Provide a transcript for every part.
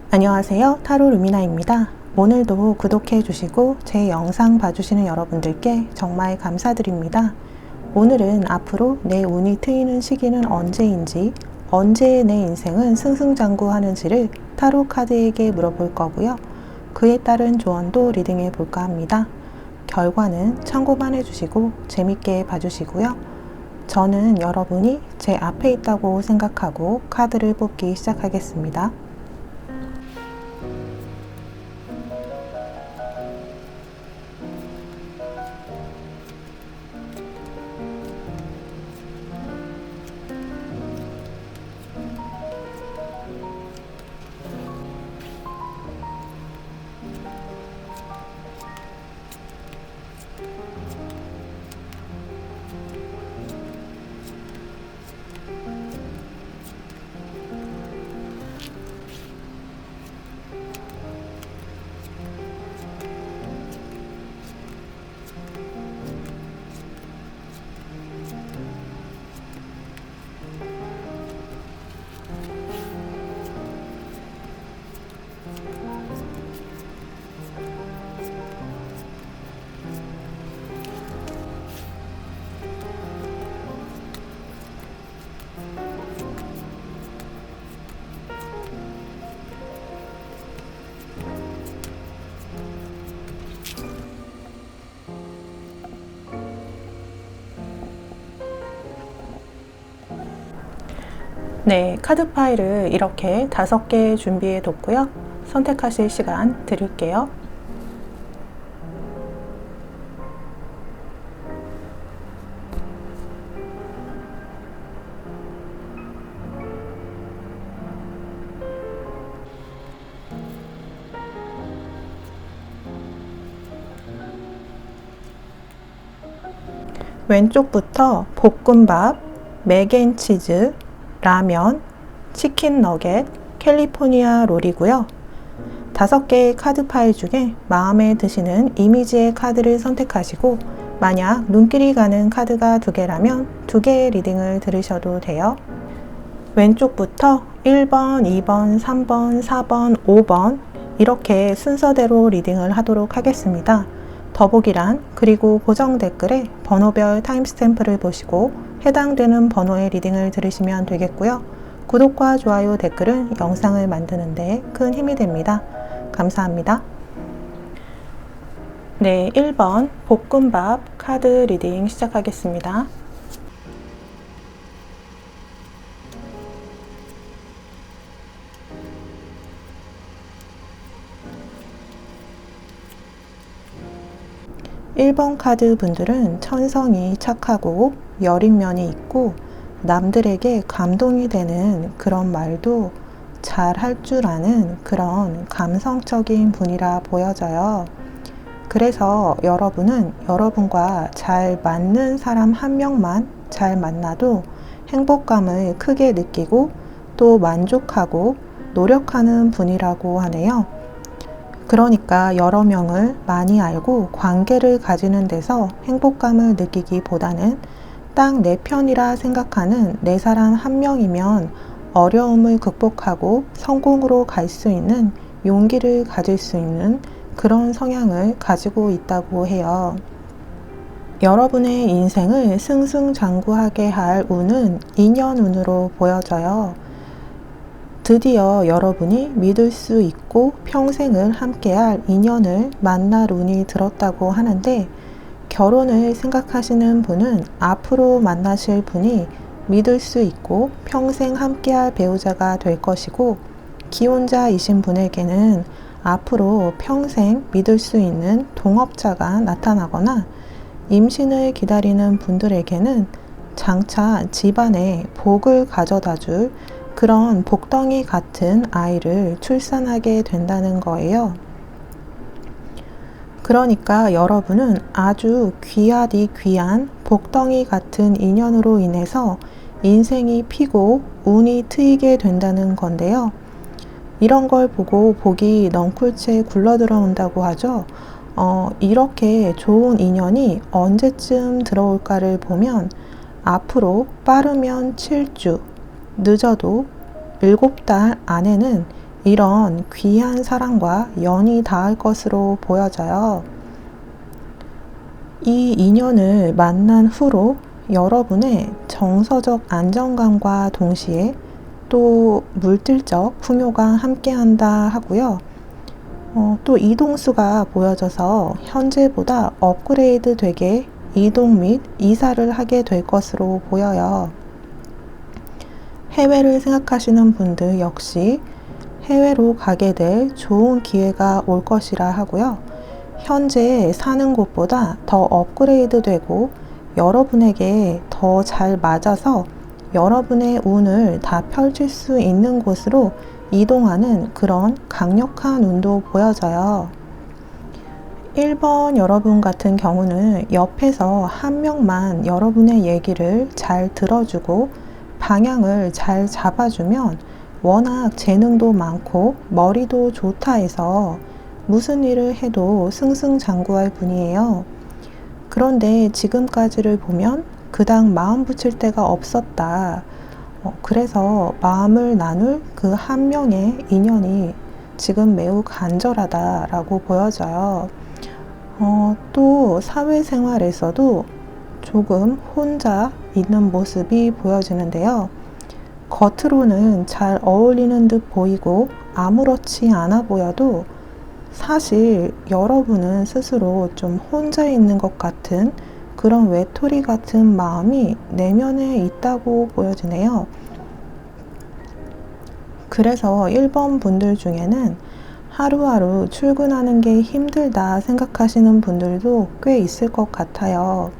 안녕하세요. 타로 루미나입니다. 오늘도 구독해 주시고 제 영상 봐주시는 여러분들께 정말 감사드립니다. 오늘은 앞으로 내 운이 트이는 시기는 언제인지, 언제 내 인생은 승승장구하는지를 타로 카드에게 물어볼 거고요. 그에 따른 조언도 리딩해 볼까 합니다. 결과는 참고만 해주시고 재밌게 봐주시고요. 저는 여러분이 제 앞에 있다고 생각하고 카드를 뽑기 시작하겠습니다. 네, 카드 파일을 이렇게 5개 준비해 뒀고요. 선택하실 시간 드릴게요. 왼쪽부터 볶음밥, 맥앤치즈, 라면, 치킨 너겟, 캘리포니아 롤이고요. 5개의 카드 파일 중에 마음에 드시는 이미지의 카드를 선택하시고 만약 눈길이 가는 카드가 2개라면 2개의 리딩을 들으셔도 돼요. 왼쪽부터 1번, 2번, 3번, 4번, 5번 이렇게 순서대로 리딩을 하도록 하겠습니다. 더보기란 그리고 고정 댓글에 번호별 타임스탬프를 보시고 해당되는 번호의 리딩을 들으시면 되겠고요. 구독과 좋아요, 댓글은 영상을 만드는 데 큰 힘이 됩니다. 감사합니다. 네, 1번 볶음밥 카드 리딩 시작하겠습니다. (1번) 카드 분들은 천성이 착하고 여린 면이 있고 남들에게 감동이 되는 그런 말도 잘 할 줄 아는 그런 감성적인 분이라 보여져요. 그래서 여러분은 여러분과 잘 맞는 사람 한 명만 잘 만나도 행복감을 크게 느끼고 또 만족하고 노력하는 분이라고 하네요. 그러니까 여러 명을 많이 알고 관계를 가지는 데서 행복감을 느끼기보다는 딱 내 편이라 생각하는 내 사람 한 명이면 어려움을 극복하고 성공으로 갈 수 있는 용기를 가질 수 있는 그런 성향을 가지고 있다고 해요. 여러분의 인생을 승승장구하게 할 운은 인연운으로 보여져요. 드디어 여러분이 믿을 수 있고 평생을 함께할 인연을 만날 운이 들었다고 하는데 결혼을 생각하시는 분은 앞으로 만나실 분이 믿을 수 있고 평생 함께할 배우자가 될 것이고 기혼자이신 분에게는 앞으로 평생 믿을 수 있는 동업자가 나타나거나 임신을 기다리는 분들에게는 장차 집안에 복을 가져다 줄 그런 복덩이 같은 아이를 출산하게 된다는 거예요. 그러니까 여러분은 아주 귀하디 귀한 복덩이 같은 인연으로 인해서 인생이 피고 운이 트이게 된다는 건데요. 이런 걸 보고 복이 넝쿨째 굴러 들어온다고 하죠. 이렇게 좋은 인연이 언제쯤 들어올까를 보면 앞으로 빠르면 7주, 늦어도 7달 안에는 이런 귀한 사람과 연이 닿을 것으로 보여져요. 이 인연을 만난 후로 여러분의 정서적 안정감과 동시에 또 물질적 풍요가 함께한다 하고요. 또 이동수가 보여져서 현재보다 업그레이드 되게 이동 및 이사를 하게 될 것으로 보여요. 해외를 생각하시는 분들 역시 해외로 가게 될 좋은 기회가 올 것이라 하고요. 현재 사는 곳보다 더 업그레이드 되고 여러분에게 더 잘 맞아서 여러분의 운을 다 펼칠 수 있는 곳으로 이동하는 그런 강력한 운도 보여져요. 1번 여러분 같은 경우는 옆에서 한 명만 여러분의 얘기를 잘 들어주고 방향을 잘 잡아주면 워낙 재능도 많고 머리도 좋다 해서 무슨 일을 해도 승승장구할 분이에요. 그런데 지금까지를 보면 그닥 마음 붙일 데가 없었다. 그래서 마음을 나눌 그 한 명의 인연이 지금 매우 간절하다라고 보여져요. 또 사회생활에서도 조금 혼자 있는 모습이 보여지는데요. 겉으로는 잘 어울리는 듯 보이고 아무렇지 않아 보여도 사실 여러분은 스스로 좀 혼자 있는 것 같은 그런 외톨이 같은 마음이 내면에 있다고 보여지네요. 그래서 1번 분들 중에는 하루하루 출근하는 게 힘들다 생각하시는 분들도 꽤 있을 것 같아요.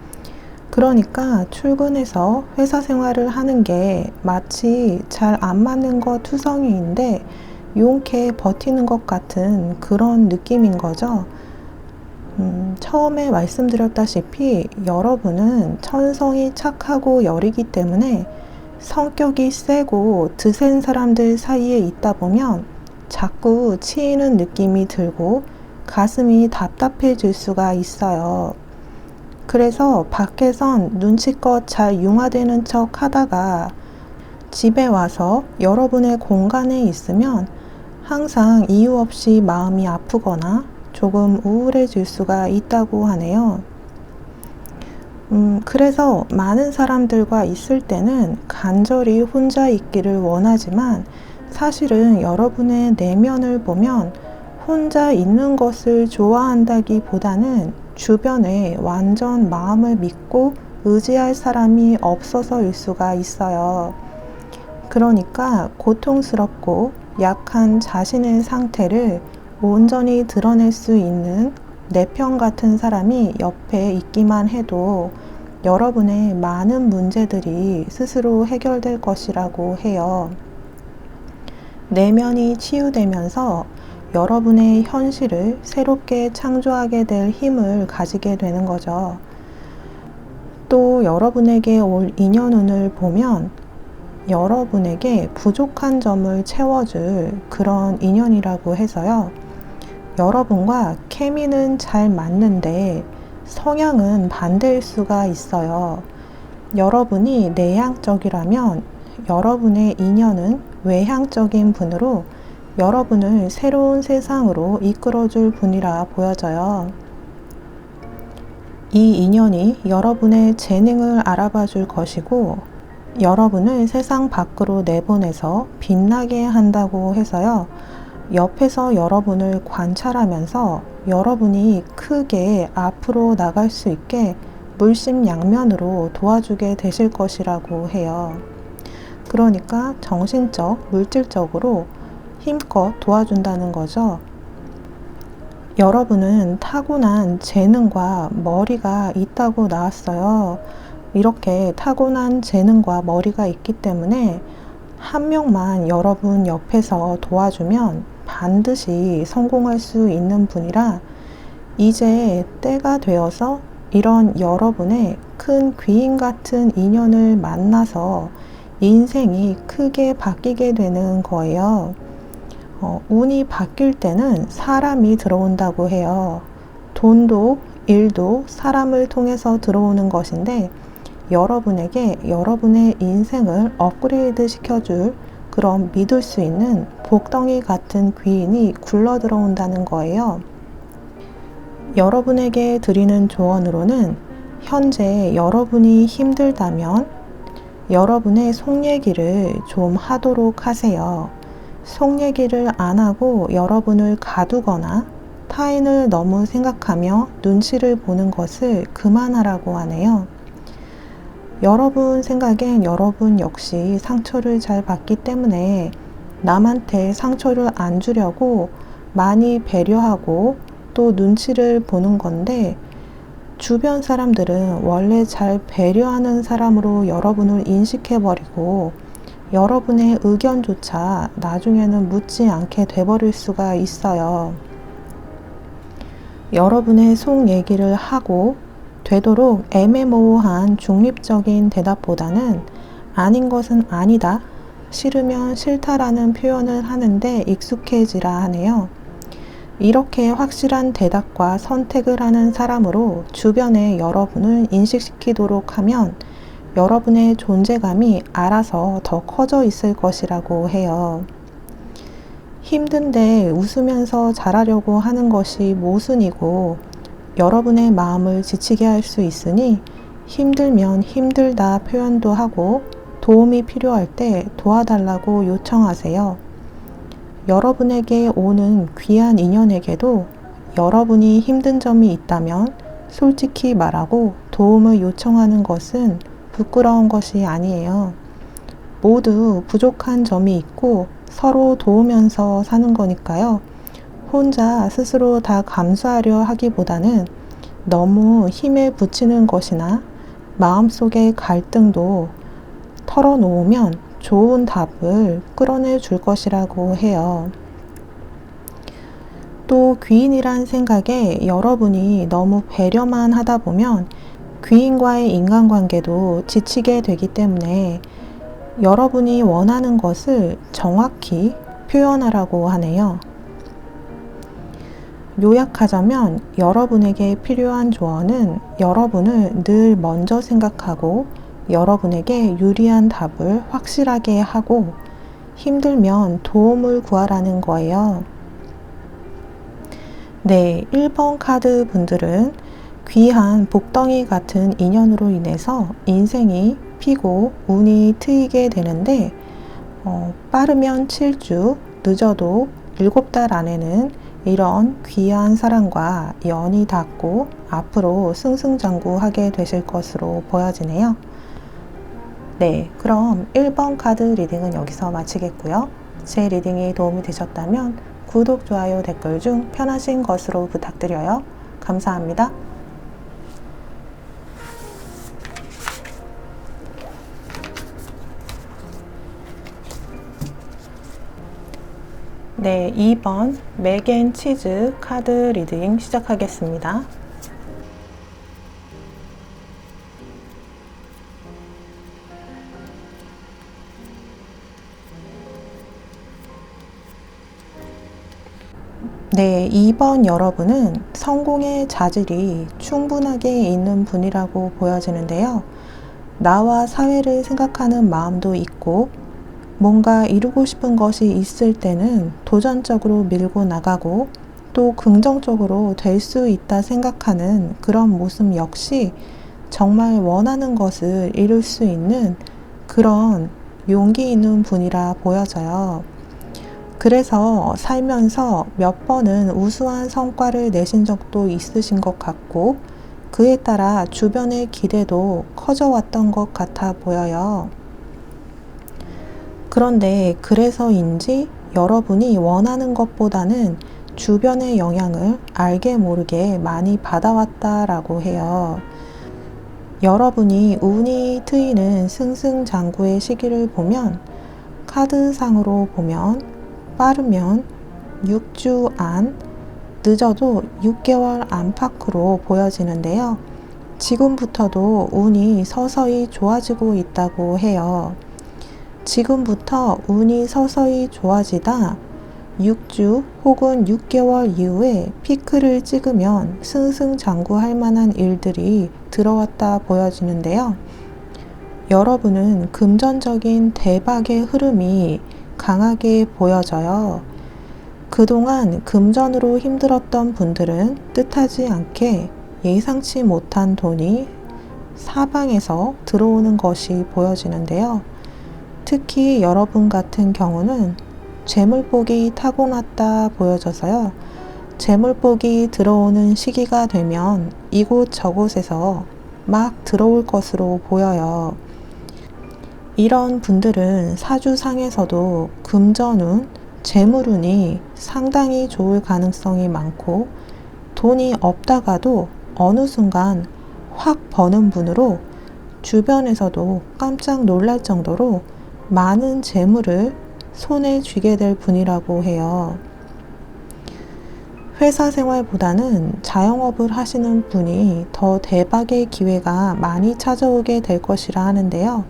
그러니까 출근해서 회사 생활을 하는 게 마치 잘 안 맞는 것 투성이인데 용케 버티는 것 같은 그런 느낌인 거죠. 처음에 말씀드렸다시피 여러분은 천성이 착하고 여리기 때문에 성격이 세고 드센 사람들 사이에 있다 보면 자꾸 치이는 느낌이 들고 가슴이 답답해질 수가 있어요. 그래서 밖에선 눈치껏 잘 융화되는 척 하다가 집에 와서 여러분의 공간에 있으면 항상 이유 없이 마음이 아프거나 조금 우울해질 수가 있다고 하네요. 그래서 많은 사람들과 있을 때는 간절히 혼자 있기를 원하지만 사실은 여러분의 내면을 보면 혼자 있는 것을 좋아한다기보다는 주변에 완전 마음을 믿고 의지할 사람이 없어서일 수가 있어요. 그러니까 고통스럽고 약한 자신의 상태를 온전히 드러낼 수 있는 내 편 같은 사람이 옆에 있기만 해도 여러분의 많은 문제들이 스스로 해결될 것이라고 해요. 내면이 치유되면서 여러분의 현실을 새롭게 창조하게 될 힘을 가지게 되는 거죠. 또 여러분에게 올 인연운을 보면 여러분에게 부족한 점을 채워줄 그런 인연이라고 해서요. 여러분과 케미는 잘 맞는데 성향은 반대일 수가 있어요. 여러분이 내향적이라면 여러분의 인연은 외향적인 분으로 여러분을 새로운 세상으로 이끌어줄 분이라 보여져요. 이 인연이 여러분의 재능을 알아봐 줄 것이고 여러분을 세상 밖으로 내보내서 빛나게 한다고 해서요. 옆에서 여러분을 관찰하면서 여러분이 크게 앞으로 나갈 수 있게 물심양면으로 도와주게 되실 것이라고 해요. 그러니까 정신적, 물질적으로 힘껏 도와준다는 거죠. 여러분은 타고난 재능과 머리가 있다고 나왔어요. 이렇게 타고난 재능과 머리가 있기 때문에 한 명만 여러분 옆에서 도와주면 반드시 성공할 수 있는 분이라 이제 때가 되어서 이런 여러분의 큰 귀인 같은 인연을 만나서 인생이 크게 바뀌게 되는 거예요. 운이 바뀔 때는 사람이 들어온다고 해요. 돈도 일도 사람을 통해서 들어오는 것인데 여러분에게 여러분의 인생을 업그레이드 시켜줄 그런 믿을 수 있는 복덩이 같은 귀인이 굴러 들어온다는 거예요. 여러분에게 드리는 조언으로는 현재 여러분이 힘들다면 여러분의 속 얘기를 좀 하도록 하세요. 속 얘기를 안 하고 여러분을 가두거나 타인을 너무 생각하며 눈치를 보는 것을 그만하라고 하네요. 여러분 생각엔 여러분 역시 상처를 잘 받기 때문에 남한테 상처를 안 주려고 많이 배려하고 또 눈치를 보는 건데, 주변 사람들은 원래 잘 배려하는 사람으로 여러분을 인식해버리고 여러분의 의견조차 나중에는 묻지 않게 돼버릴 수가 있어요. 여러분의 속 얘기를 하고 되도록 애매모호한 중립적인 대답보다는 아닌 것은 아니다, 싫으면 싫다라는 표현을 하는데 익숙해지라 하네요. 이렇게 확실한 대답과 선택을 하는 사람으로 주변에 여러분을 인식시키도록 하면 여러분의 존재감이 알아서 더 커져 있을 것이라고 해요. 힘든데 웃으면서 잘하려고 하는 것이 모순이고 여러분의 마음을 지치게 할 수 있으니 힘들면 힘들다 표현도 하고 도움이 필요할 때 도와달라고 요청하세요. 여러분에게 오는 귀한 인연에게도 여러분이 힘든 점이 있다면 솔직히 말하고 도움을 요청하는 것은 부끄러운 것이 아니에요. 모두 부족한 점이 있고 서로 도우면서 사는 거니까요. 혼자 스스로 다 감수하려 하기보다는 너무 힘에 부치는 것이나 마음속의 갈등도 털어놓으면 좋은 답을 끌어내 줄 것이라고 해요. 또 귀인이란 생각에 여러분이 너무 배려만 하다 보면 귀인과의 인간관계도 지치게 되기 때문에 여러분이 원하는 것을 정확히 표현하라고 하네요. 요약하자면 여러분에게 필요한 조언은 여러분을 늘 먼저 생각하고 여러분에게 유리한 답을 확실하게 하고 힘들면 도움을 구하라는 거예요. 네, 1번 카드 분들은 귀한 복덩이 같은 인연으로 인해서 인생이 피고 운이 트이게 되는데 빠르면 7주, 늦어도 7달 안에는 이런 귀한 사람과 연이 닿고 앞으로 승승장구하게 되실 것으로 보여지네요. 네, 그럼 1번 카드 리딩은 여기서 마치겠고요. 제 리딩이 도움이 되셨다면 구독, 좋아요, 댓글 중 편하신 것으로 부탁드려요. 감사합니다. 네, 2번 맥앤치즈 카드 리딩 시작하겠습니다. 네, 2번 여러분은 성공의 자질이 충분하게 있는 분이라고 보여지는데요. 나와 사회를 생각하는 마음도 있고 뭔가 이루고 싶은 것이 있을 때는 도전적으로 밀고 나가고 또 긍정적으로 될 수 있다 생각하는 그런 모습 역시 정말 원하는 것을 이룰 수 있는 그런 용기 있는 분이라 보여져요. 그래서 살면서 몇 번은 우수한 성과를 내신 적도 있으신 것 같고 그에 따라 주변의 기대도 커져왔던 것 같아 보여요. 그런데 그래서인지 여러분이 원하는 것보다는 주변의 영향을 알게 모르게 많이 받아왔다라고 해요. 여러분이 운이 트이는 승승장구의 시기를 보면 카드상으로 보면 빠르면 6주 안, 늦어도 6개월 안팎으로 보여지는데요. 지금부터도 운이 서서히 좋아지고 있다고 해요. 지금부터 운이 서서히 좋아지다 6주 혹은 6개월 이후에 피크를 찍으면 승승장구할 만한 일들이 들어왔다 보여지는데요. 여러분은 금전적인 대박의 흐름이 강하게 보여져요. 그동안 금전으로 힘들었던 분들은 뜻하지 않게 예상치 못한 돈이 사방에서 들어오는 것이 보여지는데요. 특히 여러분 같은 경우는 재물복이 타고났다 보여져서요. 재물복이 들어오는 시기가 되면 이곳저곳에서 막 들어올 것으로 보여요. 이런 분들은 사주상에서도 금전운, 재물운이 상당히 좋을 가능성이 많고 돈이 없다가도 어느 순간 확 버는 분으로 주변에서도 깜짝 놀랄 정도로 많은 재물을 손에 쥐게 될 분이라고 해요. 회사 생활보다는 자영업을 하시는 분이 더 대박의 기회가 많이 찾아오게 될 것이라 하는데요.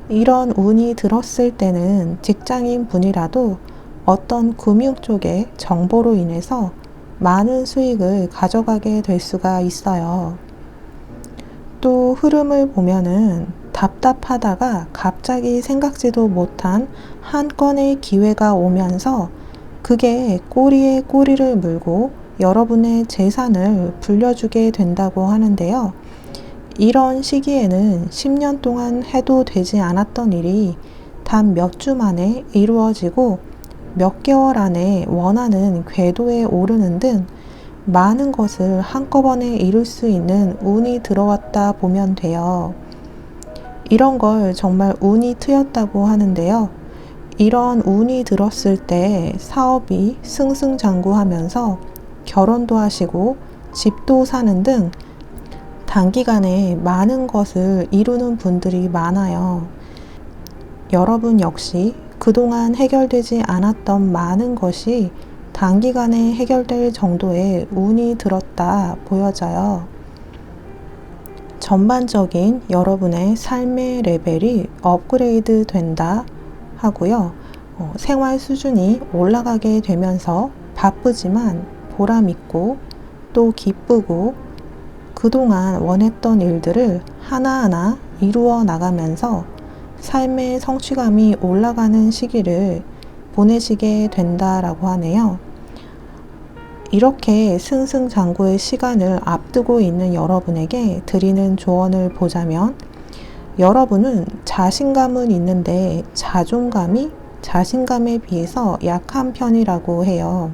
이런 운이 들었을 때는 직장인 분이라도 어떤 금융 쪽의 정보로 인해서 많은 수익을 가져가게 될 수가 있어요. 또 흐름을 보면은 답답하다가 갑자기 생각지도 못한 한 건의 기회가 오면서 그게 꼬리에 꼬리를 물고 여러분의 재산을 불려주게 된다고 하는데요. 이런 시기에는 10년 동안 해도 되지 않았던 일이 단 몇 주 만에 이루어지고 몇 개월 안에 원하는 궤도에 오르는 등 많은 것을 한꺼번에 이룰 수 있는 운이 들어왔다 보면 돼요. 이런 걸 정말 운이 트였다고 하는데요. 이런 운이 들었을 때 사업이 승승장구하면서 결혼도 하시고 집도 사는 등 단기간에 많은 것을 이루는 분들이 많아요. 여러분 역시 그동안 해결되지 않았던 많은 것이 단기간에 해결될 정도의 운이 들었다 보여져요. 전반적인 여러분의 삶의 레벨이 업그레이드 된다 하고요. 생활 수준이 올라가게 되면서 바쁘지만 보람있고 또 기쁘고 그동안 원했던 일들을 하나하나 이루어 나가면서 삶의 성취감이 올라가는 시기를 보내시게 된다라고 하네요. 이렇게 승승장구의 시간을 앞두고 있는 여러분에게 드리는 조언을 보자면 여러분은 자신감은 있는데 자존감이 자신감에 비해서 약한 편이라고 해요.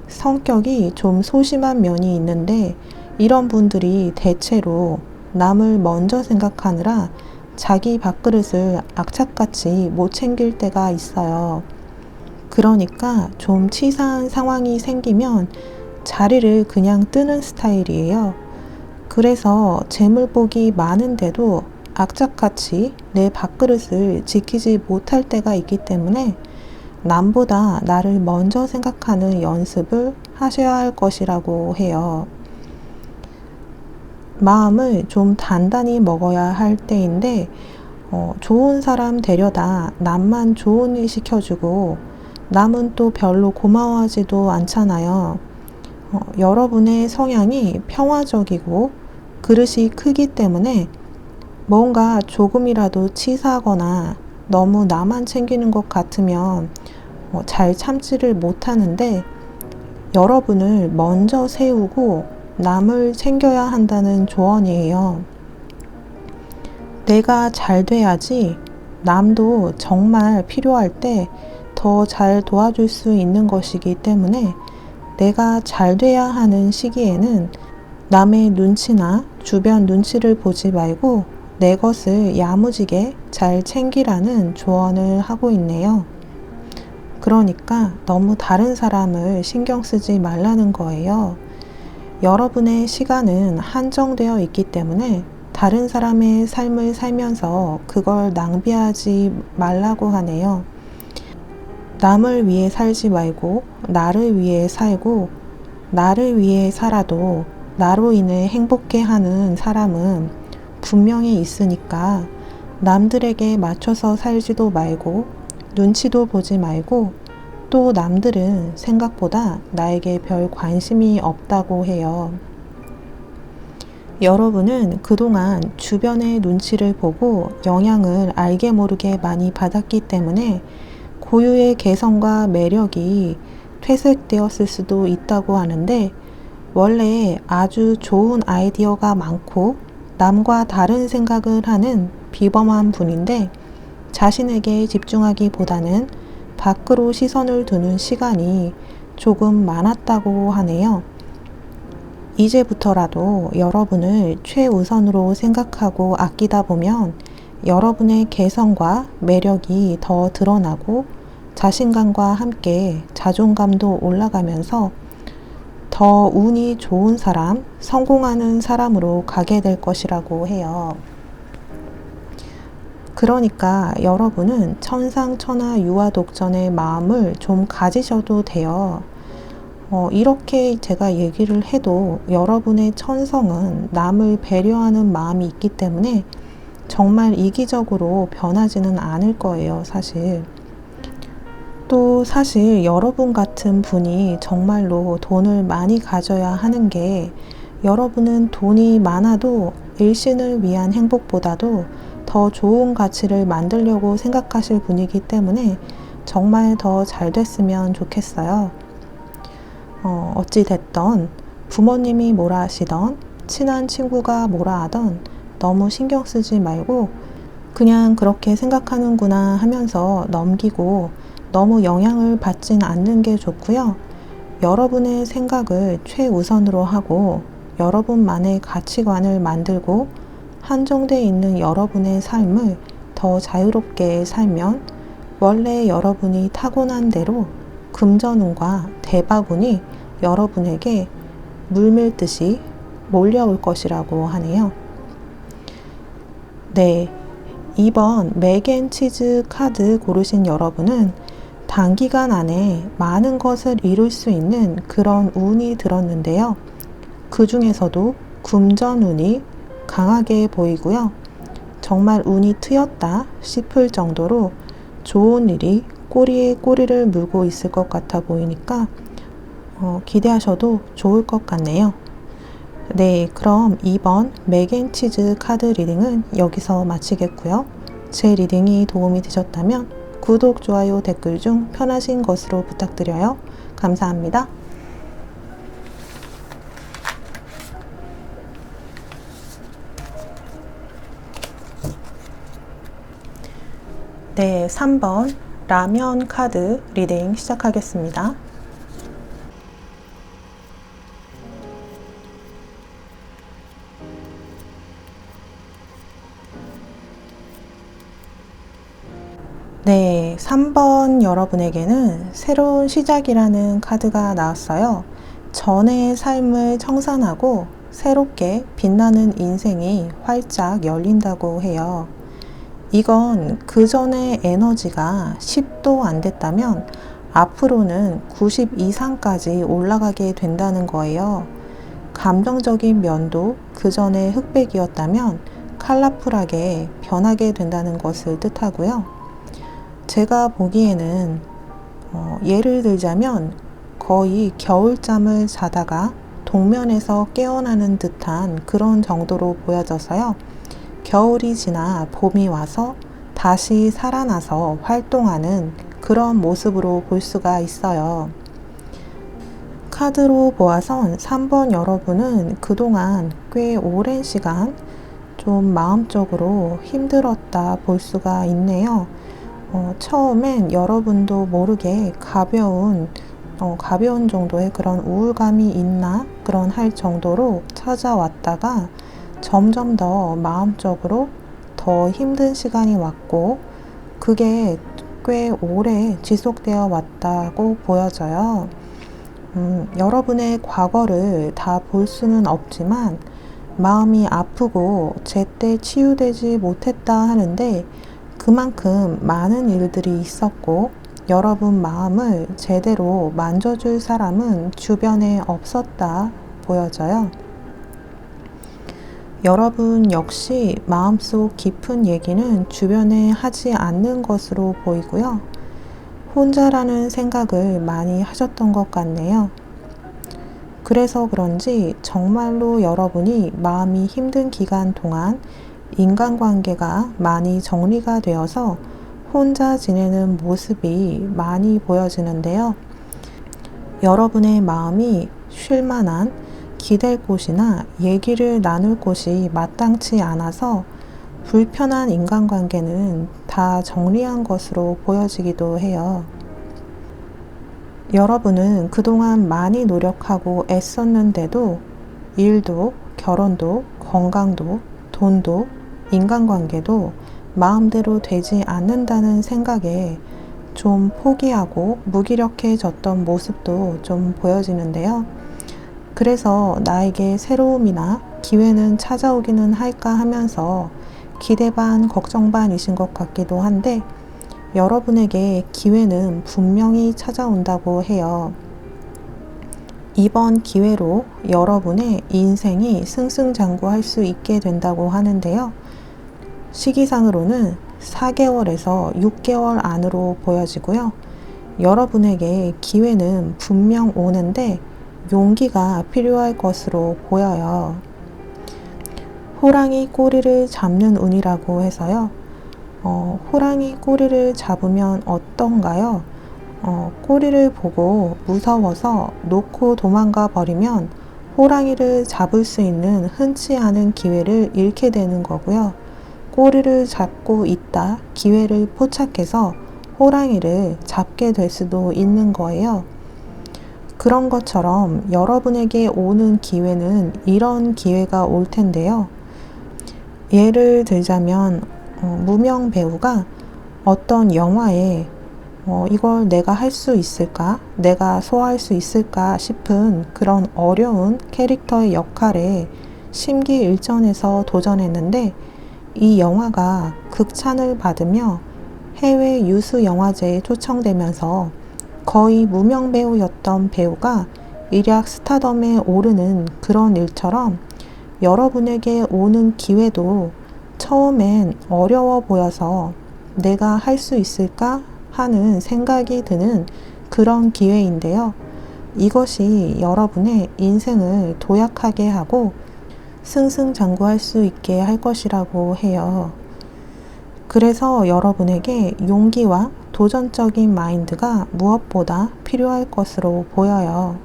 성격이 좀 소심한 면이 있는데 이런 분들이 대체로 남을 먼저 생각하느라 자기 밥그릇을 악착같이 못 챙길 때가 있어요. 그러니까 좀 치사한 상황이 생기면 자리를 그냥 뜨는 스타일이에요. 그래서 재물복이 많은데도 악착같이 내 밥그릇을 지키지 못할 때가 있기 때문에 남보다 나를 먼저 생각하는 연습을 하셔야 할 것이라고 해요. 마음을 좀 단단히 먹어야 할 때인데 좋은 사람 데려다 남만 좋은 일 시켜주고 남은 또 별로 고마워하지도 않잖아요. 여러분의 성향이 평화적이고 그릇이 크기 때문에 뭔가 조금이라도 치사하거나 너무 나만 챙기는 것 같으면 잘 참지를 못하는데 여러분을 먼저 세우고 남을 챙겨야 한다는 조언이에요. 내가 잘 돼야지 남도 정말 필요할 때 더 잘 도와줄 수 있는 것이기 때문에 내가 잘 돼야 하는 시기에는 남의 눈치나 주변 눈치를 보지 말고 내 것을 야무지게 잘 챙기라는 조언을 하고 있네요. 그러니까 너무 다른 사람을 신경 쓰지 말라는 거예요. 여러분의 시간은 한정되어 있기 때문에 다른 사람의 삶을 살면서 그걸 낭비하지 말라고 하네요. 남을 위해 살지 말고 나를 위해 살고 나를 위해 살아도 나로 인해 행복해하는 사람은 분명히 있으니까 남들에게 맞춰서 살지도 말고 눈치도 보지 말고 또 남들은 생각보다 나에게 별 관심이 없다고 해요. 여러분은 그동안 주변의 눈치를 보고 영향을 알게 모르게 많이 받았기 때문에 고유의 개성과 매력이 퇴색되었을 수도 있다고 하는데 원래 아주 좋은 아이디어가 많고 남과 다른 생각을 하는 비범한 분인데 자신에게 집중하기보다는 밖으로 시선을 두는 시간이 조금 많았다고 하네요. 이제부터라도 여러분을 최우선으로 생각하고 아끼다 보면 여러분의 개성과 매력이 더 드러나고 자신감과 함께 자존감도 올라가면서 더 운이 좋은 사람, 성공하는 사람으로 가게 될 것이라고 해요. 그러니까 여러분은 천상천하 유아독전의 마음을 좀 가지셔도 돼요. 이렇게 제가 얘기를 해도 여러분의 천성은 남을 배려하는 마음이 있기 때문에 정말 이기적으로 변하지는 않을 거예요, 사실. 또 사실 여러분 같은 분이 정말로 돈을 많이 가져야 하는 게 여러분은 돈이 많아도 일신을 위한 행복보다도 더 좋은 가치를 만들려고 생각하실 분이기 때문에 정말 더 잘 됐으면 좋겠어요. 어찌됐던 부모님이 뭐라 하시던 친한 친구가 뭐라 하던 너무 신경 쓰지 말고 그냥 그렇게 생각하는구나 하면서 넘기고 너무 영향을 받진 않는 게 좋고요. 여러분의 생각을 최우선으로 하고 여러분만의 가치관을 만들고 한정되어 있는 여러분의 삶을 더 자유롭게 살면 원래 여러분이 타고난 대로 금전운과 대박운이 여러분에게 물밀듯이 몰려올 것이라고 하네요. 네, 이번 맥앤치즈 카드 고르신 여러분은 단기간 안에 많은 것을 이룰 수 있는 그런 운이 들었는데요. 그 중에서도 금전운이 강하게 보이고요. 정말 운이 트였다 싶을 정도로 좋은 일이 꼬리에 꼬리를 물고 있을 것 같아 보이니까 기대하셔도 좋을 것 같네요. 네, 그럼 이번 맥앤치즈 카드 리딩은 여기서 마치겠고요. 제 리딩이 도움이 되셨다면 구독, 좋아요, 댓글 중 편하신 것으로 부탁드려요. 감사합니다. 네, 3번 라면 카드 리딩 시작하겠습니다. 네, 3번 여러분에게는 새로운 시작이라는 카드가 나왔어요. 전의 삶을 청산하고 새롭게 빛나는 인생이 활짝 열린다고 해요. 이건 그 전의 에너지가 10도 안 됐다면 앞으로는 90 이상까지 올라가게 된다는 거예요. 감정적인 면도 그 전에 흑백이었다면 컬러풀하게 변하게 된다는 것을 뜻하고요. 제가 보기에는 예를 들자면 거의 겨울잠을 자다가 동면에서 깨어나는 듯한 그런 정도로 보여져서요. 겨울이 지나 봄이 와서 다시 살아나서 활동하는 그런 모습으로 볼 수가 있어요. 카드로 보아선 3번 여러분은 그동안 꽤 오랜 시간 좀 마음적으로 힘들었다 볼 수가 있네요. 처음엔 여러분도 모르게 가벼운 정도의 그런 우울감이 있나 그런 할 정도로 찾아왔다가 점점 더 마음적으로 더 힘든 시간이 왔고 그게 꽤 오래 지속되어 왔다고 보여져요. 여러분의 과거를 다 볼 수는 없지만 마음이 아프고 제때 치유되지 못했다 하는데 그만큼 많은 일들이 있었고 여러분 마음을 제대로 만져줄 사람은 주변에 없었다 보여져요. 여러분 역시 마음속 깊은 얘기는 주변에 하지 않는 것으로 보이고요. 혼자라는 생각을 많이 하셨던 것 같네요. 그래서 그런지 정말로 여러분이 마음이 힘든 기간 동안 인간관계가 많이 정리가 되어서 혼자 지내는 모습이 많이 보여지는데요. 여러분의 마음이 쉴 만한 기댈 곳이나 얘기를 나눌 곳이 마땅치 않아서 불편한 인간관계는 다 정리한 것으로 보여지기도 해요. 여러분은 그동안 많이 노력하고 애썼는데도 일도, 결혼도, 건강도, 돈도, 인간관계도 마음대로 되지 않는다는 생각에 좀 포기하고 무기력해졌던 모습도 좀 보여지는데요. 그래서 나에게 새로움이나 기회는 찾아오기는 할까 하면서 기대 반, 걱정 반이신 것 같기도 한데 여러분에게 기회는 분명히 찾아온다고 해요. 이번 기회로 여러분의 인생이 승승장구할 수 있게 된다고 하는데요. 시기상으로는 4개월에서 6개월 안으로 보여지고요. 여러분에게 기회는 분명 오는데 용기가 필요할 것으로 보여요. 호랑이 꼬리를 잡는 운이라고 해서요. 호랑이 꼬리를 잡으면 어떤가요? 꼬리를 보고 무서워서 놓고 도망가 버리면 호랑이를 잡을 수 있는 흔치 않은 기회를 잃게 되는 거고요. 꼬리를 잡고 있다 기회를 포착해서 호랑이를 잡게 될 수도 있는 거예요. 그런 것처럼 여러분에게 오는 기회는 이런 기회가 올 텐데요. 예를 들자면 무명 배우가 어떤 영화에 이걸 내가 할 수 있을까? 내가 소화할 수 있을까 싶은 그런 어려운 캐릭터의 역할에 심기일전해서 도전했는데 이 영화가 극찬을 받으며 해외 유수 영화제에 초청되면서 거의 무명 배우였던 배우가 일약 스타덤에 오르는 그런 일처럼 여러분에게 오는 기회도 처음엔 어려워 보여서 내가 할 수 있을까 하는 생각이 드는 그런 기회인데요. 이것이 여러분의 인생을 도약하게 하고 승승장구할 수 있게 할 것이라고 해요. 그래서 여러분에게 용기와 도전적인 마인드가 무엇보다 필요할 것으로 보여요.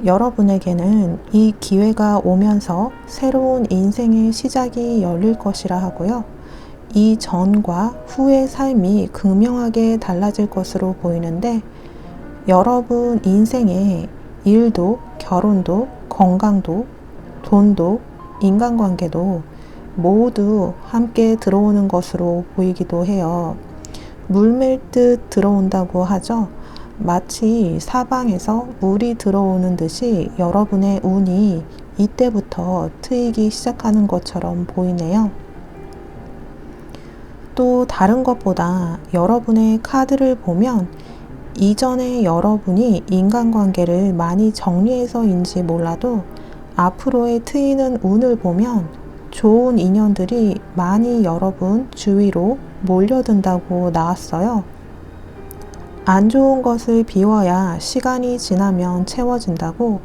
여러분에게는 이 기회가 오면서 새로운 인생의 시작이 열릴 것이라 하고요. 이 전과 후의 삶이 극명하게 달라질 것으로 보이는데 여러분 인생에 일도, 결혼도, 건강도, 돈도, 인간관계도 모두 함께 들어오는 것으로 보이기도 해요. 물밀듯 들어온다고 하죠. 마치 사방에서 물이 들어오는 듯이 여러분의 운이 이때부터 트이기 시작하는 것처럼 보이네요. 또 다른 것보다 여러분의 카드를 보면 이전에 여러분이 인간관계를 많이 정리해서인지 몰라도 앞으로의 트이는 운을 보면 좋은 인연들이 많이 여러분 주위로 몰려든다고 나왔어요. 안 좋은 것을 비워야 시간이 지나면 채워진다고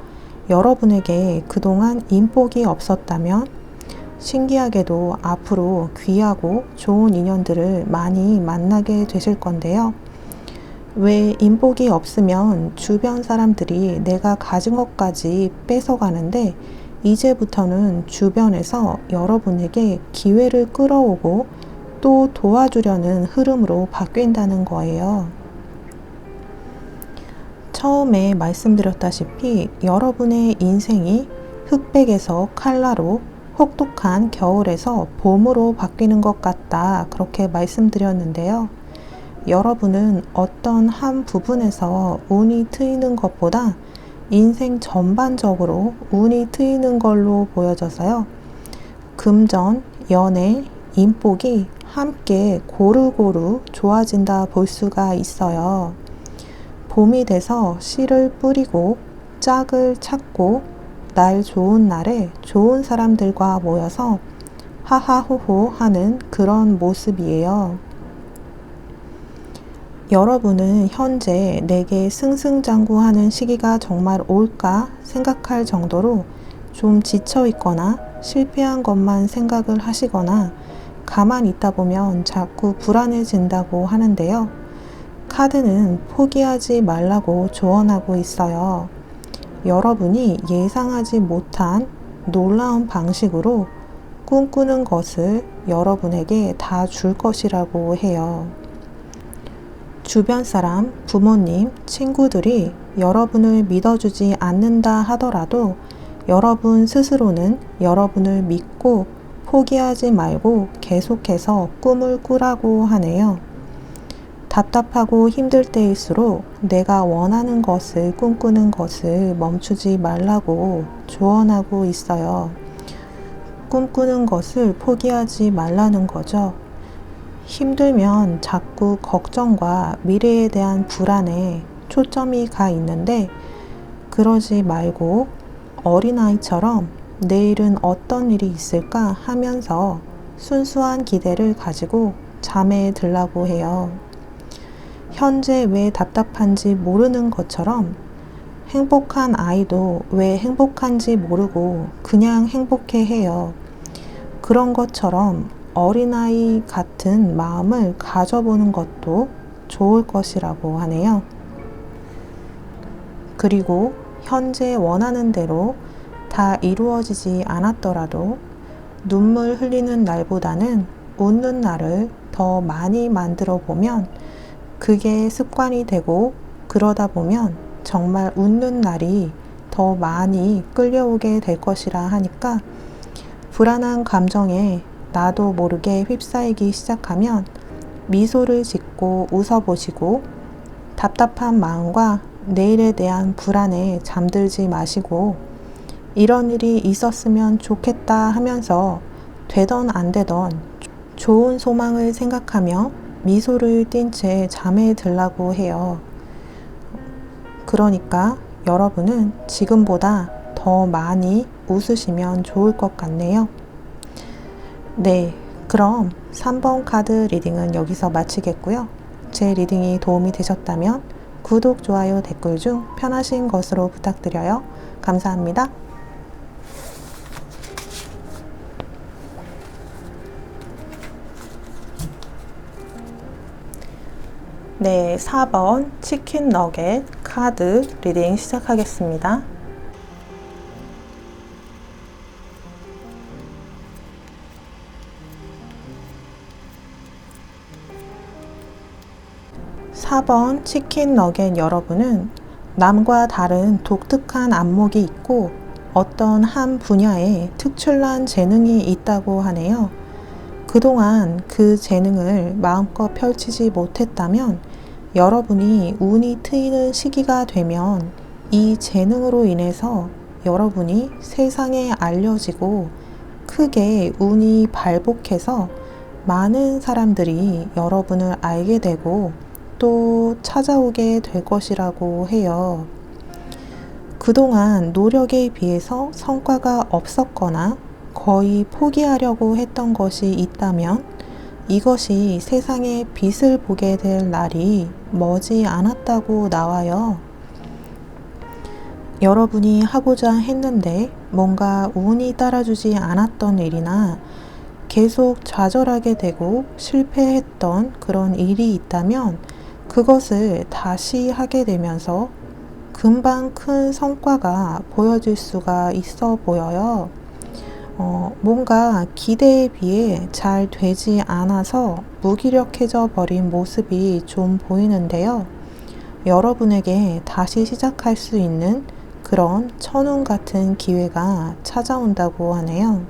여러분에게 그동안 인복이 없었다면 신기하게도 앞으로 귀하고 좋은 인연들을 많이 만나게 되실 건데요. 왜 인복이 없으면 주변 사람들이 내가 가진 것까지 뺏어가는데 이제부터는 주변에서 여러분에게 기회를 끌어오고 또 도와주려는 흐름으로 바뀐다는 거예요. 처음에 말씀드렸다시피 여러분의 인생이 흑백에서 칼라로 혹독한 겨울에서 봄으로 바뀌는 것 같다 그렇게 말씀드렸는데요. 여러분은 어떤 한 부분에서 운이 트이는 것보다 인생 전반적으로 운이 트이는 걸로 보여져서요. 금전, 연애, 인복이 함께 고루고루 좋아진다 볼 수가 있어요. 봄이 돼서 씨를 뿌리고 짝을 찾고 날 좋은 날에 좋은 사람들과 모여서 하하호호 하는 그런 모습이에요. 여러분은 현재 내게 승승장구하는 시기가 정말 올까 생각할 정도로 좀 지쳐 있거나 실패한 것만 생각을 하시거나 가만히 있다 보면 자꾸 불안해진다고 하는데요. 카드는 포기하지 말라고 조언하고 있어요. 여러분이 예상하지 못한 놀라운 방식으로 꿈꾸는 것을 여러분에게 다 줄 것이라고 해요. 주변 사람, 부모님, 친구들이 여러분을 믿어주지 않는다 하더라도 여러분 스스로는 여러분을 믿고 포기하지 말고 계속해서 꿈을 꾸라고 하네요. 답답하고 힘들 때일수록 내가 원하는 것을 꿈꾸는 것을 멈추지 말라고 조언하고 있어요. 꿈꾸는 것을 포기하지 말라는 거죠. 힘들면 자꾸 걱정과 미래에 대한 불안에 초점이 가 있는데 그러지 말고 어린아이처럼 내일은 어떤 일이 있을까 하면서 순수한 기대를 가지고 잠에 들라고 해요. 현재 왜 답답한지 모르는 것처럼 행복한 아이도 왜 행복한지 모르고 그냥 행복해 해요. 그런 것처럼 어린아이 같은 마음을 가져보는 것도 좋을 것이라고 하네요. 그리고 현재 원하는 대로 다 이루어지지 않았더라도 눈물 흘리는 날보다는 웃는 날을 더 많이 만들어 보면 그게 습관이 되고 그러다 보면 정말 웃는 날이 더 많이 끌려오게 될 것이라 하니까 불안한 감정에 나도 모르게 휩싸이기 시작하면 미소를 짓고 웃어보시고 답답한 마음과 내일에 대한 불안에 잠들지 마시고 이런 일이 있었으면 좋겠다 하면서 되던 안 되던 좋은 소망을 생각하며 미소를 띤 채 잠에 들라고 해요. 그러니까 여러분은 지금보다 더 많이 웃으시면 좋을 것 같네요. 네, 그럼 3번 카드 리딩은 여기서 마치겠고요. 제 리딩이 도움이 되셨다면 구독, 좋아요, 댓글 중 편하신 것으로 부탁드려요. 감사합니다. 네, 4번 치킨 너겟 카드 리딩 시작하겠습니다. (4번) 치킨 너겟 여러분은 남과 다른 독특한 안목이 있고 어떤 한 분야에 특출난 재능이 있다고 하네요. 그동안 그 재능을 마음껏 펼치지 못했다면 여러분이 운이 트이는 시기가 되면 이 재능으로 인해서 여러분이 세상에 알려지고 크게 운이 발복해서 많은 사람들이 여러분을 알게 되고 또 찾아오게 될 것이라고 해요. 그동안 노력에 비해서 성과가 없었거나 거의 포기하려고 했던 것이 있다면 이것이 세상에 빛을 보게 될 날이 머지 않았다고 나와요. 여러분이 하고자 했는데 뭔가 운이 따라주지 않았던 일이나 계속 좌절하게 되고 실패했던 그런 일이 있다면 그것을 다시 하게 되면서 금방 큰 성과가 보여질 수가 있어 보여요. 뭔가 기대에 비해 잘 되지 않아서 무기력해져 버린 모습이 좀 보이는데요. 여러분에게 다시 시작할 수 있는 그런 천운 같은 기회가 찾아온다고 하네요.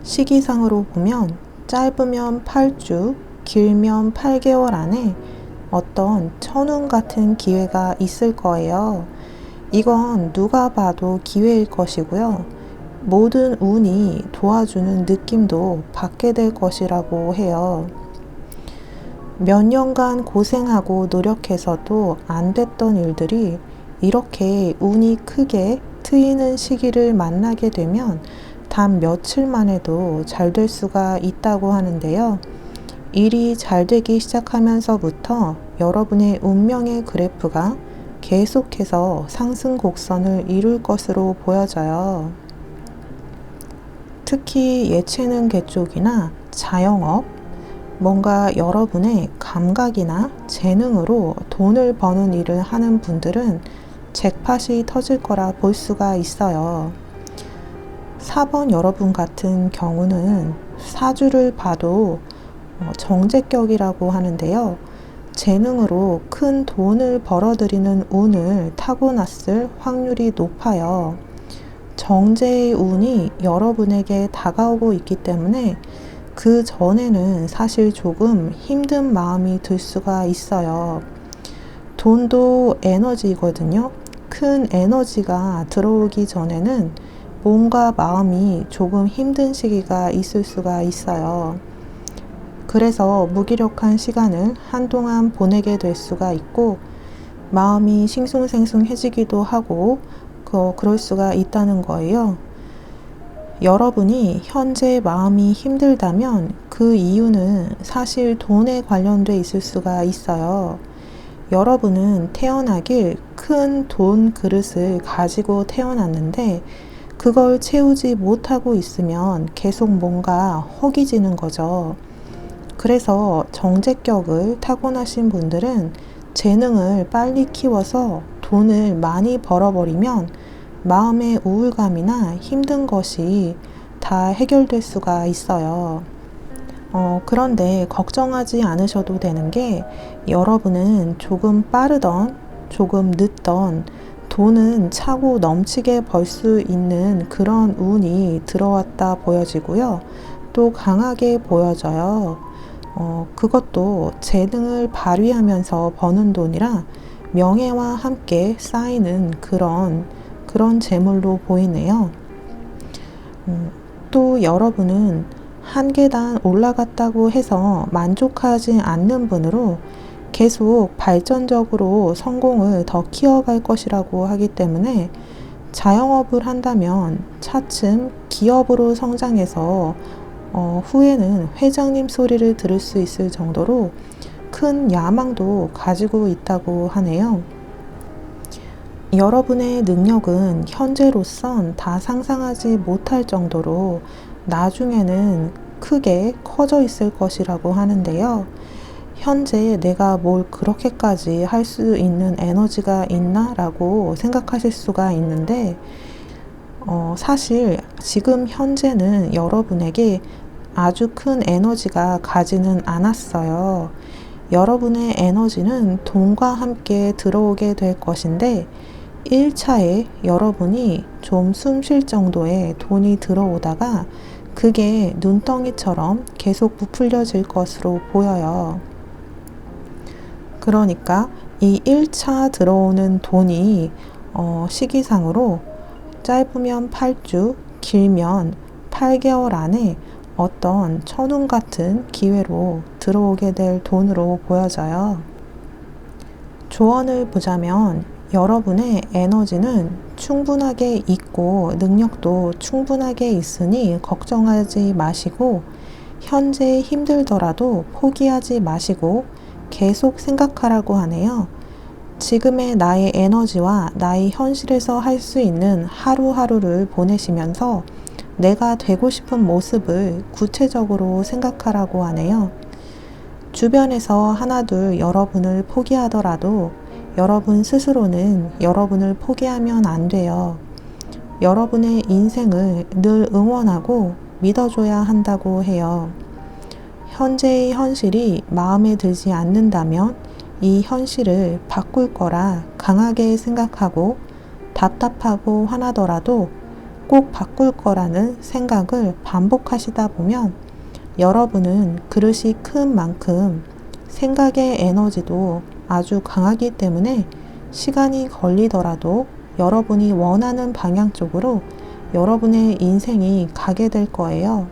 시기상으로 보면 짧으면 8주, 길면 8개월 안에 어떤 천운 같은 기회가 있을 거예요. 이건 누가 봐도 기회일 것이고요. 모든 운이 도와주는 느낌도 받게 될 것이라고 해요. 몇 년간 고생하고 노력해서도 안 됐던 일들이 이렇게 운이 크게 트이는 시기를 만나게 되면 단 며칠 만에도 잘 될 수가 있다고 하는데요. 일이 잘 되기 시작하면서부터 여러분의 운명의 그래프가 계속해서 상승 곡선을 이룰 것으로 보여져요. 특히 예체능계 쪽이나 자영업, 뭔가 여러분의 감각이나 재능으로 돈을 버는 일을 하는 분들은 잭팟이 터질 거라 볼 수가 있어요. 4번 여러분 같은 경우는 사주를 봐도 정제격이라고 하는데요. 재능으로 큰 돈을 벌어들이는 운을 타고났을 확률이 높아요. 정제의 운이 여러분에게 다가오고 있기 때문에 그 전에는 사실 조금 힘든 마음이 들 수가 있어요. 돈도 에너지거든요. 큰 에너지가 들어오기 전에는 몸과 마음이 조금 힘든 시기가 있을 수가 있어요. 그래서 무기력한 시간을 한동안 보내게 될 수가 있고 마음이 싱숭생숭해지기도 하고 그럴 수가 있다는 거예요. 여러분이 현재 마음이 힘들다면 그 이유는 사실 돈에 관련돼 있을 수가 있어요. 여러분은 태어나길 큰 돈 그릇을 가지고 태어났는데 그걸 채우지 못하고 있으면 계속 뭔가 허기지는 거죠. 그래서 정제격을 타고나신 분들은 재능을 빨리 키워서 돈을 많이 벌어버리면 마음의 우울감이나 힘든 것이 다 해결될 수가 있어요. 그런데 걱정하지 않으셔도 되는 게 여러분은 조금 빠르던 조금 늦던 돈은 차고 넘치게 벌 수 있는 그런 운이 들어왔다 보여지고요. 또 강하게 보여져요. 그것도 재능을 발휘하면서 버는 돈이라 명예와 함께 쌓이는 그런 재물로 보이네요. 또 여러분은 한 계단 올라갔다고 해서 만족하지 않는 분으로 계속 발전적으로 성공을 더 키워갈 것이라고 하기 때문에 자영업을 한다면 차츰 기업으로 성장해서 후에는 회장님 소리를 들을 수 있을 정도로 큰 야망도 가지고 있다고 하네요. 여러분의 능력은 현재로선 다 상상하지 못할 정도로 나중에는 크게 커져 있을 것이라고 하는데요. 현재 내가 뭘 그렇게까지 할 수 있는 에너지가 있나? 라고 생각하실 수가 있는데 사실 지금 현재는 여러분에게 아주 큰 에너지가 가지는 않았어요. 여러분의 에너지는 돈과 함께 들어오게 될 것인데 1차에 여러분이 좀 숨 쉴 정도의 돈이 들어오다가 그게 눈덩이처럼 계속 부풀려질 것으로 보여요. 그러니까 이 1차 들어오는 돈이 시기상으로 짧으면 8주, 길면 8개월 안에 어떤 천운 같은 기회로 들어오게 될 돈으로 보여져요. 조언을 보자면 여러분의 에너지는 충분하게 있고 능력도 충분하게 있으니 걱정하지 마시고 현재 힘들더라도 포기하지 마시고 계속 생각하라고 하네요. 지금의 나의 에너지와 나의 현실에서 할 수 있는 하루하루를 보내시면서 내가 되고 싶은 모습을 구체적으로 생각하라고 하네요. 주변에서 하나둘 여러분을 포기하더라도 여러분 스스로는 여러분을 포기하면 안 돼요. 여러분의 인생을 늘 응원하고 믿어줘야 한다고 해요. 현재의 현실이 마음에 들지 않는다면 이 현실을 바꿀 거라 강하게 생각하고 답답하고 화나더라도 꼭 바꿀 거라는 생각을 반복하시다 보면 여러분은 그릇이 큰 만큼 생각의 에너지도 아주 강하기 때문에 시간이 걸리더라도 여러분이 원하는 방향 쪽으로 여러분의 인생이 가게 될 거예요.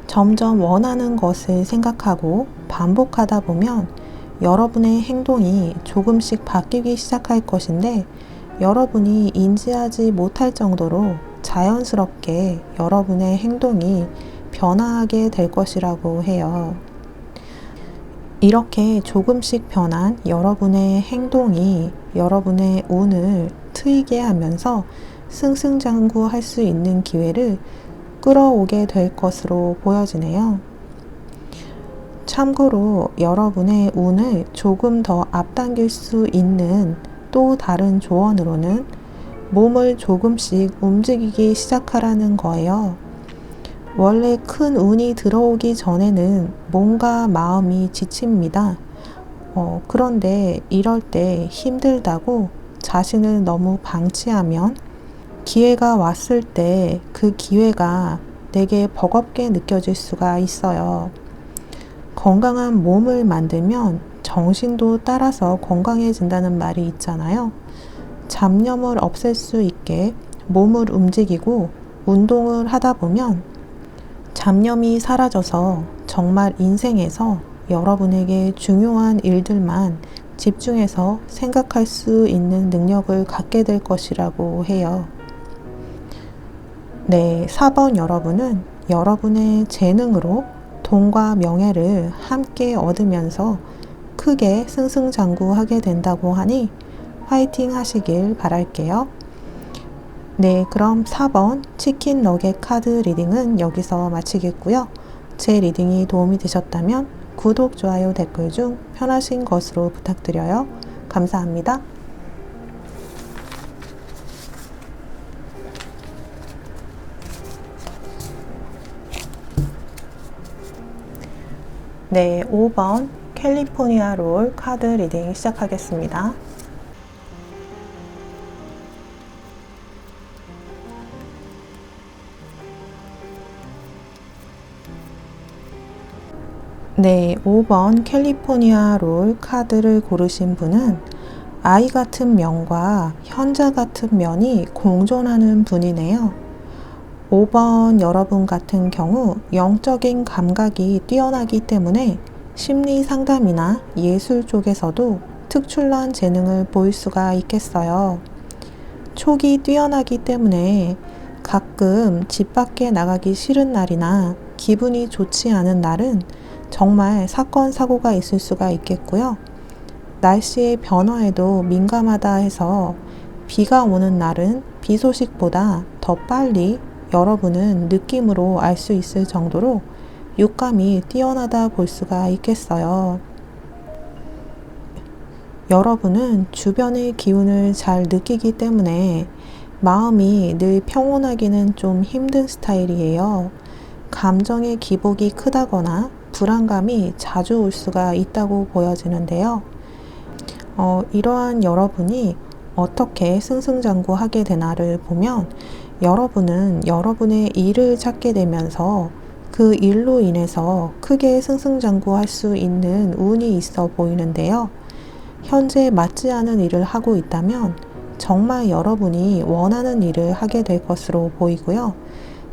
점점 원하는 것을 생각하고 반복하다 보면 여러분의 행동이 조금씩 바뀌기 시작할 것인데 여러분이 인지하지 못할 정도로 자연스럽게 여러분의 행동이 변화하게 될 것이라고 해요. 이렇게 조금씩 변한 여러분의 행동이 여러분의 운을 트이게 하면서 승승장구할 수 있는 기회를 끌어오게 될 것으로 보여지네요. 참고로 여러분의 운을 조금 더 앞당길 수 있는 또 다른 조언으로는 몸을 조금씩 움직이기 시작하라는 거예요. 원래 큰 운이 들어오기 전에는 몸과 마음이 지칩니다. 그런데 이럴 때 힘들다고 자신을 너무 방치하면 기회가 왔을 때 그 기회가 내게 버겁게 느껴질 수가 있어요. 건강한 몸을 만들면 정신도 따라서 건강해진다는 말이 있잖아요. 잡념을 없앨 수 있게 몸을 움직이고 운동을 하다 보면 잡념이 사라져서 정말 인생에서 여러분에게 중요한 일들만 집중해서 생각할 수 있는 능력을 갖게 될 것이라고 해요. 네, 4번 여러분은 여러분의 재능으로 돈과 명예를 함께 얻으면서 크게 승승장구하게 된다고 하니 화이팅 하시길 바랄게요. 네, 그럼 4번 치킨 너겟 카드 리딩은 여기서 마치겠고요. 제 리딩이 도움이 되셨다면 구독, 좋아요, 댓글 중 편하신 것으로 부탁드려요. 감사합니다. 네, 5번 캘리포니아 롤 카드 리딩 시작하겠습니다. 네, 5번 캘리포니아 롤 카드를 고르신 분은 아이 같은 면과 현자 같은 면이 공존하는 분이네요. 5번 여러분 같은 경우 영적인 감각이 뛰어나기 때문에 심리 상담이나 예술 쪽에서도 특출난 재능을 보일 수가 있겠어요. 촉이 뛰어나기 때문에 가끔 집 밖에 나가기 싫은 날이나 기분이 좋지 않은 날은 정말 사건, 사고가 있을 수가 있겠고요. 날씨의 변화에도 민감하다 해서 비가 오는 날은 비 소식보다 더 빨리 여러분은 느낌으로 알 수 있을 정도로 육감이 뛰어나다 볼 수가 있겠어요. 여러분은 주변의 기운을 잘 느끼기 때문에 마음이 늘 평온하기는 좀 힘든 스타일이에요. 감정의 기복이 크다거나 불안감이 자주 올 수가 있다고 보여지는데요. 이러한 여러분이 어떻게 승승장구하게 되나를 보면 여러분은 여러분의 일을 찾게 되면서 그 일로 인해서 크게 승승장구할 수 있는 운이 있어 보이는데요. 현재 맞지 않은 일을 하고 있다면 정말 여러분이 원하는 일을 하게 될 것으로 보이고요.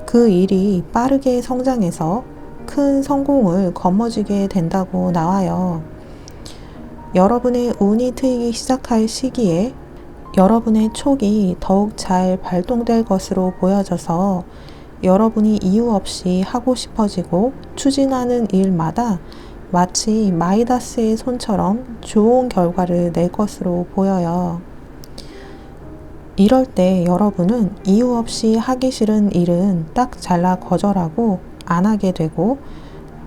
그 일이 빠르게 성장해서 큰 성공을 거머쥐게 된다고 나와요. 여러분의 운이 트이기 시작할 시기에 여러분의 촉이 더욱 잘 발동될 것으로 보여져서 여러분이 이유 없이 하고 싶어지고 추진하는 일마다 마치 마이다스의 손처럼 좋은 결과를 낼 것으로 보여요. 이럴 때 여러분은 이유 없이 하기 싫은 일은 딱 잘라 거절하고 안 하게 되고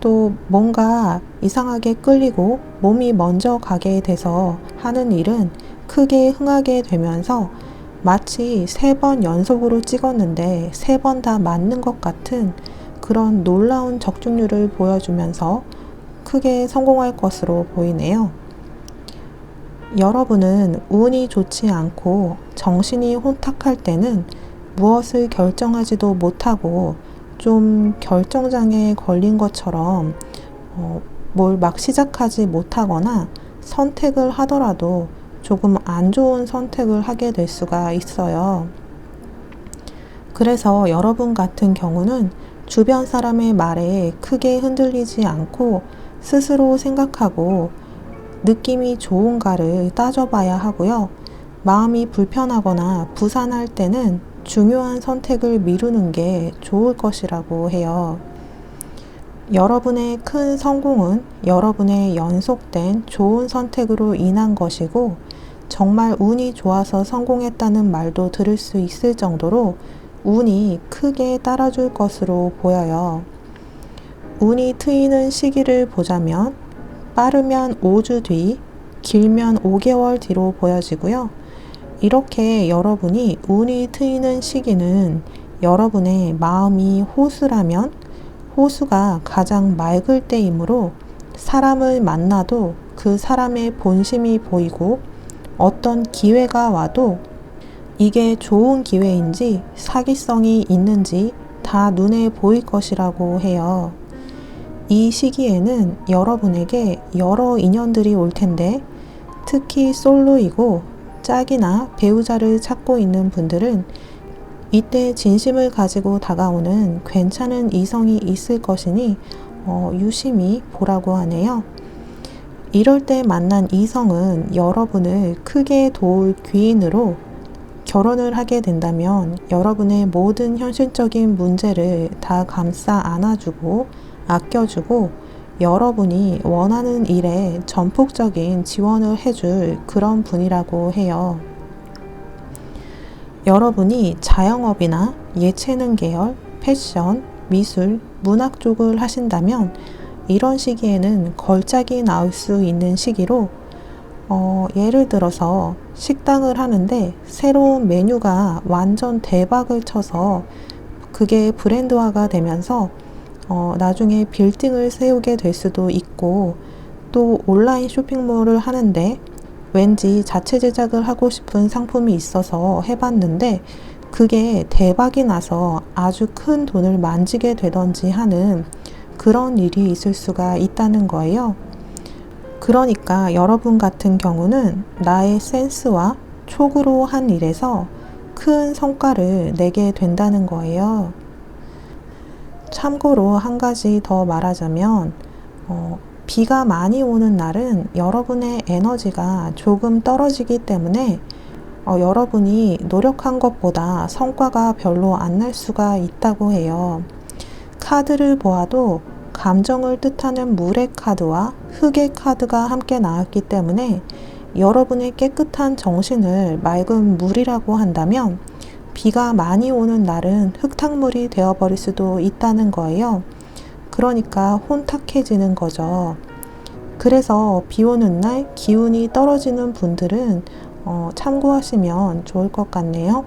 또 뭔가 이상하게 끌리고 몸이 먼저 가게 돼서 하는 일은 크게 흥하게 되면서 마치 3번 연속으로 찍었는데 3번 다 맞는 것 같은 그런 놀라운 적중률을 보여주면서 크게 성공할 것으로 보이네요. 여러분은 운이 좋지 않고 정신이 혼탁할 때는 무엇을 결정하지도 못하고 좀 결정장애에 걸린 것처럼 뭘 막 시작하지 못하거나 선택을 하더라도 조금 안 좋은 선택을 하게 될 수가 있어요. 그래서 여러분 같은 경우는 주변 사람의 말에 크게 흔들리지 않고 스스로 생각하고 느낌이 좋은가를 따져봐야 하고요. 마음이 불편하거나 부산할 때는 중요한 선택을 미루는 게 좋을 것이라고 해요. 여러분의 큰 성공은 여러분의 연속된 좋은 선택으로 인한 것이고 정말 운이 좋아서 성공했다는 말도 들을 수 있을 정도로 운이 크게 따라줄 것으로 보여요. 운이 트이는 시기를 보자면 빠르면 5주 뒤, 길면 5개월 뒤로 보여지고요. 이렇게 여러분이 운이 트이는 시기는 여러분의 마음이 호수라면 호수가 가장 맑을 때이므로 사람을 만나도 그 사람의 본심이 보이고 어떤 기회가 와도 이게 좋은 기회인지 사기성이 있는지 다 눈에 보일 것이라고 해요. 이 시기에는 여러분에게 여러 인연들이 올 텐데 특히 솔로이고 짝이나 배우자를 찾고 있는 분들은 이때 진심을 가지고 다가오는 괜찮은 이성이 있을 것이니 유심히 보라고 하네요. 이럴 때 만난 이성은 여러분을 크게 도울 귀인으로 결혼을 하게 된다면 여러분의 모든 현실적인 문제를 다 감싸 안아주고 아껴주고 여러분이 원하는 일에 전폭적인 지원을 해줄 그런 분이라고 해요. 여러분이 자영업이나 예체능 계열, 패션, 미술, 문학 쪽을 하신다면 이런 시기에는 걸작이 나올 수 있는 시기로 예를 들어서 식당을 하는데 새로운 메뉴가 완전 대박을 쳐서 그게 브랜드화가 되면서 나중에 빌딩을 세우게 될 수도 있고 또 온라인 쇼핑몰을 하는데 왠지 자체 제작을 하고 싶은 상품이 있어서 해봤는데 그게 대박이 나서 아주 큰 돈을 만지게 되던지 하는 그런 일이 있을 수가 있다는 거예요. 그러니까 여러분 같은 경우는 나의 센스와 촉으로 한 일에서 큰 성과를 내게 된다는 거예요. 참고로 한 가지 더 말하자면 비가 많이 오는 날은 여러분의 에너지가 조금 떨어지기 때문에 여러분이 노력한 것보다 성과가 별로 안 날 수가 있다고 해요. 카드를 보아도 감정을 뜻하는 물의 카드와 흙의 카드가 함께 나왔기 때문에 여러분의 깨끗한 정신을 맑은 물이라고 한다면 비가 많이 오는 날은 흙탕물이 되어버릴 수도 있다는 거예요. 그러니까 혼탁해지는 거죠. 그래서 비 오는 날 기운이 떨어지는 분들은 참고하시면 좋을 것 같네요.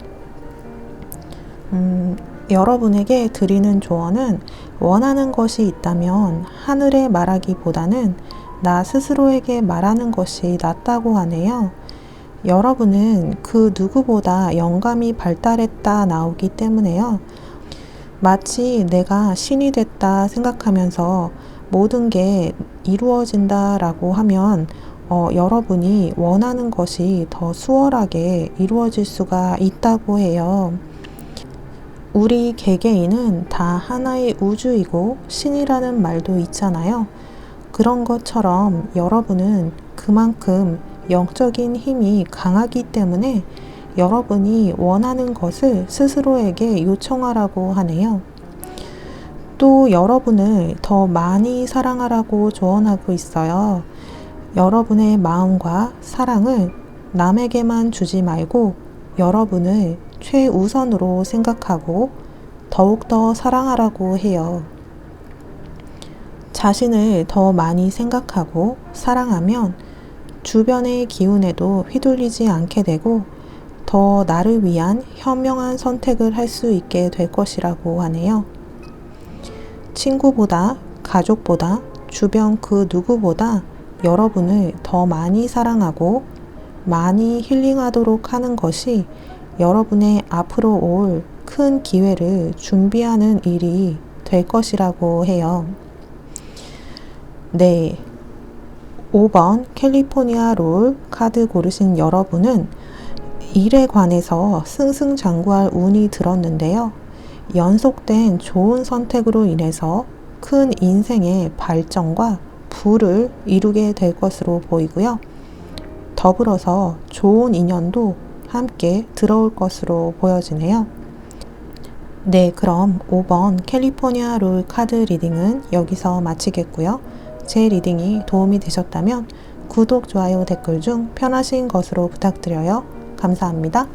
여러분에게 드리는 조언은 원하는 것이 있다면 하늘에 말하기보다는 나 스스로에게 말하는 것이 낫다고 하네요. 여러분은 그 누구보다 영감이 발달했다 나오기 때문에요. 마치 내가 신이 됐다 생각하면서 모든 게 이루어진다라고 하면 여러분이 원하는 것이 더 수월하게 이루어질 수가 있다고 해요. 우리 개개인은 다 하나의 우주이고 신이라는 말도 있잖아요. 그런 것처럼 여러분은 그만큼 영적인 힘이 강하기 때문에 여러분이 원하는 것을 스스로에게 요청하라고 하네요. 또 여러분을 더 많이 사랑하라고 조언하고 있어요. 여러분의 마음과 사랑을 남에게만 주지 말고 여러분을 최우선으로 생각하고 더욱더 사랑하라고 해요. 자신을 더 많이 생각하고 사랑하면 주변의 기운에도 휘둘리지 않게 되고 더 나를 위한 현명한 선택을 할 수 있게 될 것이라고 하네요. 친구보다, 가족보다, 주변 그 누구보다 여러분을 더 많이 사랑하고 많이 힐링하도록 하는 것이 여러분의 앞으로 올 큰 기회를 준비하는 일이 될 것이라고 해요. 네. 5번 캘리포니아 롤 카드 고르신 여러분은 일에 관해서 승승장구할 운이 들었는데요. 연속된 좋은 선택으로 인해서 큰 인생의 발전과 부를 이루게 될 것으로 보이고요. 더불어서 좋은 인연도 함께 들어올 것으로 보여지네요. 네, 그럼 5번 캘리포니아 롤 카드 리딩은 여기서 마치겠고요. 제 리딩이 도움이 되셨다면 구독, 좋아요, 댓글 중 편하신 것으로 부탁드려요. 감사합니다.